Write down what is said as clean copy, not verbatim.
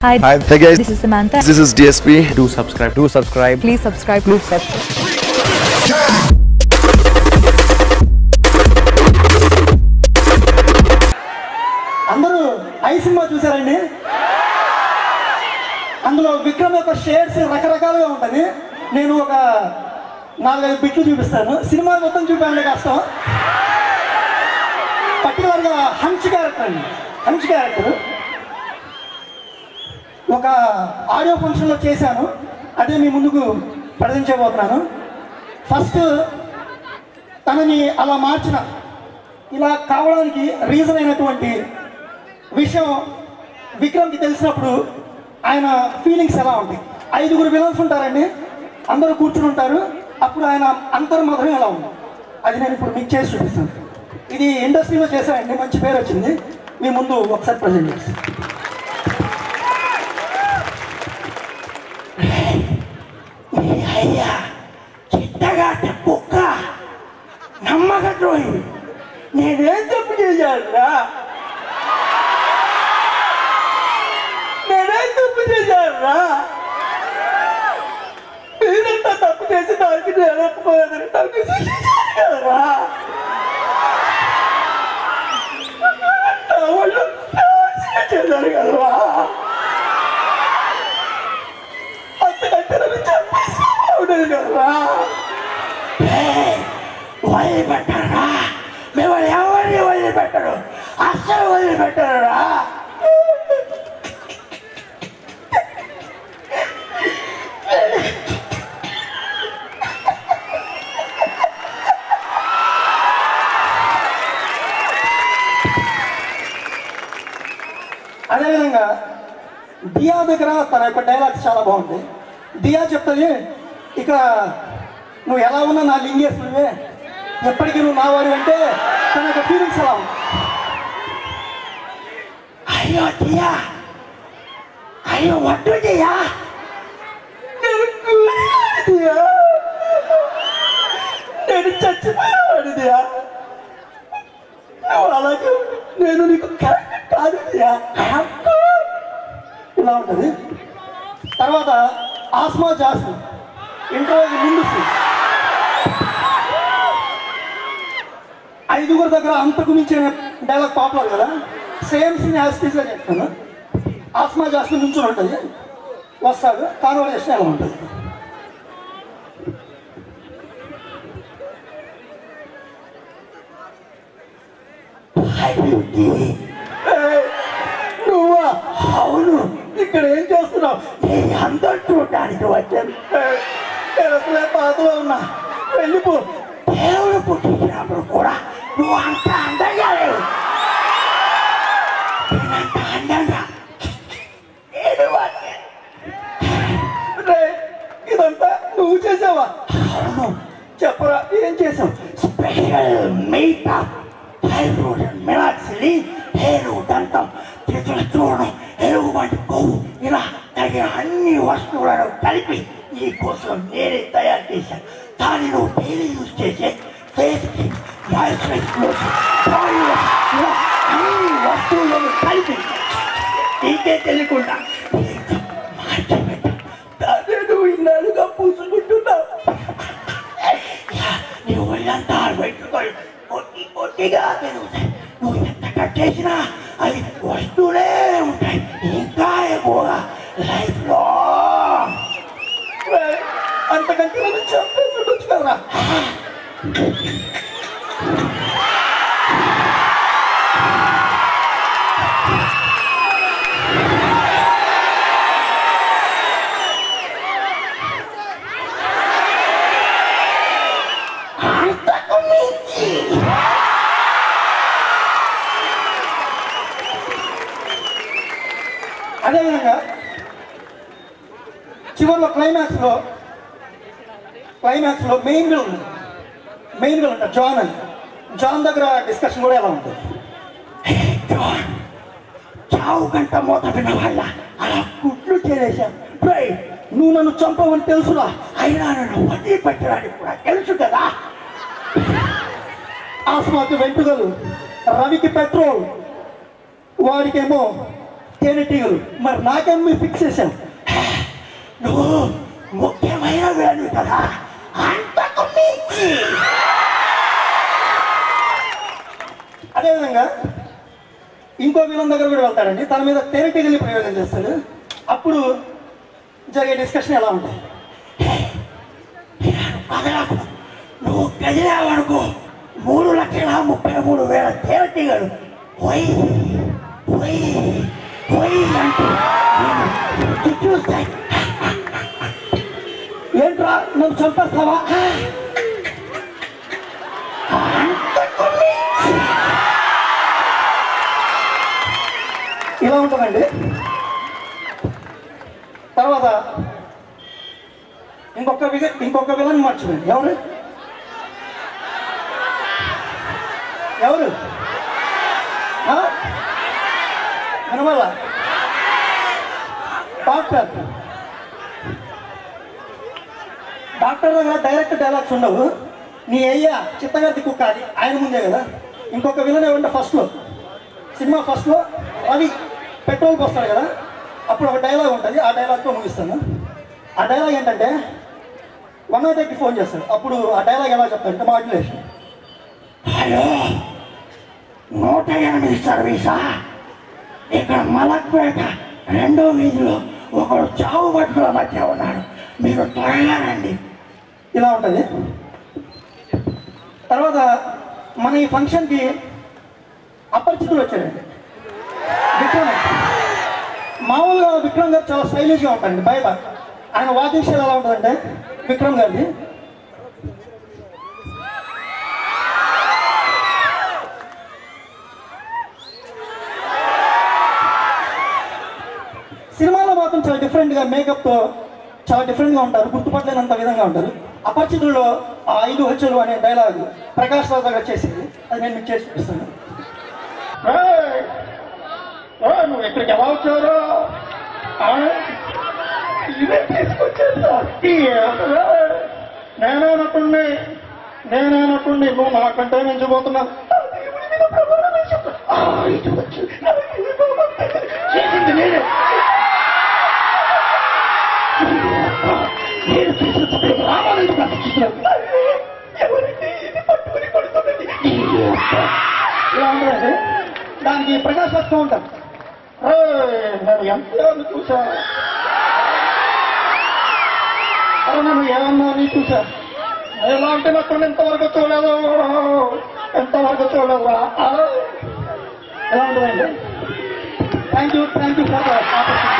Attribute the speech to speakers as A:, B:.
A: Hi.
B: Hi. Hey guys.
A: This is Samantha.
B: This is DSP.
C: Do subscribe. Do subscribe.
A: Please subscribe. Please subscribe.
D: అందరూ I cinema చూసారండి. అందులో విక్రమ్ యొక్క shades రకరకాలుగా ఉంటుంది. నేను ఒక 4-5 బిట్లు చూపిస్తాను. సినిమా మొత్తం చూపించండి కష్టం. పర్టికులర్గా హంచ్ క్యారెక్టర్ అండి. హంచ్ క్యారెక్టర్ ఒక ఆడియో ఫంక్షన్లో చేశాను. అదే మీ ముందుకు ప్రదర్శించబోతున్నాను. ఫస్ట్ తనని అలా మార్చిన ఇలా కావడానికి రీజన్ అయినటువంటి విషయం విక్రమ్కి తెలిసినప్పుడు ఆయన ఫీలింగ్స్ ఎలా ఉంటాయి. 5 విలన్స్ ఉంటారండి, అందరూ కూర్చుని ఉంటారు. అప్పుడు ఆయన అంతర్మధురం ఎలా ఉంది అది నేను ఇప్పుడు మీకు చేసి చూపిస్తాను. ఇది ఇండస్ట్రీలో చేశానండి, మంచి పేరు వచ్చింది. మీ ముందు ఒకసారి ప్రజెంట్ చేస్తాను. అయ్యా చిట్టగా కుక్క నమ్మకద్రోహి, నేనేం తప్పు చేశానురా? నేనేం తప్పు చేశానురా? మీరంతా తప్పు చేసి దానికి నేను ఒప్పుకోలేదని నాకు శిక్షించారు కదరా. నా వాళ్ళు చేశారు కదరా. అంతకంటే నన్ను చంపేసి ఉండదు కదరా. వదిలిపెట్టరా? మిమ్మల్ని ఎవరిని వదిలిపెట్టరు, అస్సలు వదిలిపెట్టరా. అదేవిధంగా దియా దగ్గర తన యొక్క డైలాగ్స్ చాలా బాగుంటాయి. దియా చెప్తుంది, ఇక నువ్వు ఎలా ఉన్నా నా లింగేశ్వరువే, ఎప్పటికీ నువ్వు నా వాడు అంటే తన యొక్క ఫీలింగ్స్ ఎలా ఉంది. అయ్యో దియా, అయ్యో వడ్డు దియా, నేను చచ్చిపోయాడు దియా, అలాగే నేను నీకు కరెక్ట్ కాదు దియా, ఇలా ఉంటుంది. తర్వాత ఆస్మా జాస్మి ఇంటర్వ్యూ ముందు 5 దగ్గర అంతకు మించిన డైలాగ్ పాపులర్ కదా. సేమ్ సీన్ యాస్టీస్గా చెప్తాను. ఆస్మా జాస్మి నుంచి ఉంటుంది, వస్తాడు, కాన్వర్సేషన్ ఎలా ఉంటుంది. నువ్వా? అవును. ఇక్కడ ఏం చేస్తున్నావు? నేను అందరూ చూడడానికి వచ్చాను. అసలే పాతలో ఉన్నా, వెళ్ళిపో. దేవుడు పుట్టించినప్పుడు కూడా నువ్వు అంత అందంగా లేవు. నేనంత అందంగా ఇదంతా నువ్వు చేసావా? అవును. చెప్పరా ఏం చేసావు? స్పెషల్ మేకప్, హైబ్రోడ్, మినాక్సిలి, హేరు, దంతం, చేతుల చూడడం, ఎరుగు వంటి కొవ్వు, ఇలా తగిన అన్ని వస్తువులను కలిపి నీ కోసం నేనే తయారు చేశాను. దాన్ని నువ్వు డైలీ యూజ్ చేసే ఫేస్కి మాయిశ్చరైజ్ లోషన్, బాడీ వాష్, ఇలా అన్ని వస్తువులను కలిపి నీకే తెలియకుండా మార్చిపెట్టా. దాన్ని నువ్వు ఇన్నాళ్ళుగా పూసుకుంటున్నావు. నీ ఒళ్ళంతా పెట్టుకొని పొట్టి పొట్టిగా పెరుగుతాయి. నువ్వు ఎంత కట్ చేసినా అవి వస్తూనే ఉంటాయి, ఇంకా ఎక్కువగా లైఫ్ లాంగ్. అంతకంటే నన్ను చంపేసి ఉండొచ్చు కదరా. అంతకు మించి అదేవిధంగా చివరిలో క్లైమాక్స్లో మెయిన్ విలన్ ఉంటాడు జాన్ అని. జాన్ దగ్గర డిస్కషన్ కూడా ఎలా ఉంటుంది? చావు గంట మోత విన్న వాళ్ళ అలా గుడ్లు చేరేశాను. నువ్వు నన్ను చంపవని తెలుసురా, అయినా నన్ను వడ్డీ పెట్టడానికి కూడా తెలుసు కదా. ఆస్మాకి వెంట్రుకలు, రవికి పెట్రోల్, వాడికేమో తేనెటీగలు. మరి నాకేం మీరు ఫిక్స్ చేశాను, నువ్వు ముఖ్యమైన వేడు కదా, అంతకు మించి. అదేవిధంగా ఇంకో విలన్ దగ్గర కూడా వెళ్తాడండి, తన మీద తేనెటీగల్ని ప్రయోగం చేస్తాడు. అప్పుడు జరిగే డిస్కషన్ ఎలా ఉంటాయి, నువ్వు కదిలావనుకో 3,33,000 తేనెటీగలు అంటూ చూస్తాయి. ఏంట్రా నువ్వు చంపేస్తావా? ఇలా ఉంటుందండి. తర్వాత ఇంకొక విలన్ మర్చిపోయింది. ఎవరు వినమల్ల డాక్టర్ దగ్గర డైరెక్ట్ డైలాగ్స్ ఉండవు. నీ అయ్యా చిత్తగర్తి కుక్క, అది ఆయన ముందే కదా. ఇంకొక విలన్ ఏమంటే సినిమా ఫస్ట్లో రవి పెట్రోల్కి వస్తాడు కదా, అప్పుడు ఒక డైలాగ్ ఉంటుంది. ఆ డైలాగ్తో ముగిస్తాను. ఆ డైలాగ్ ఏంటంటే 108కి ఫోన్ చేస్తాడు. అప్పుడు ఆ డైలాగ్ ఎలా చెప్తాడంటే మాడ్యులేషన్, హలో 108 సర్వీసా, ఇక్కడ మలక్పేట 2వ వీధిలో ఒకడు చావు బతుకుల మధ్య ఉన్నాడు, మీరు త్వరగా రండి. ఇలా ఉంటుంది. తర్వాత మన ఈ ఫంక్షన్కి అపరిచితులు వచ్చాడండి. విక్రమ్, మామూలుగా విక్రమ్ గారు చాలా స్టైలిష్గా ఉంటారండి. బయట ఆయన వాకింగ్ స్టైల్ ఎలా ఉంటుందంటే విక్రమ్ గారిది సినిమాలో మాత్రం చాలా డిఫరెంట్గా మేకప్తో చాలా డిఫరెంట్గా ఉంటారు, గుర్తుపట్టలేనంత విధంగా ఉంటారు. అపరిచితుల్లో ఆ 5 హెచ్చులు అనే డైలాగ్ ప్రకాష్ రావు గారు చేసింది, అది నేను మీకు చేసి చూపిస్తాను. నువ్వు ఎక్కడికి ఎలా వచ్చారో ఇదే తీసుకొచ్చేస్తా. నేనేనట్టుండి నువ్వు నాకంటే మించిపోతున్నావు. చేసింది నేనే. నేను చేసిన రామానంద పట్టుకుని కొడుతుంది. ఇలా ఉండదండి. దానికి ప్రకాశ్ వస్తూ ఉంటాను. నేను ఎంతమంది చూసా, నన్ను ఏమన్నా నీ చూసా, ఎలాంటి నప్పుడు ఎంతవరకు చూడలేదు ఎలా ఉంటుందండి. Thank you for the opportunity.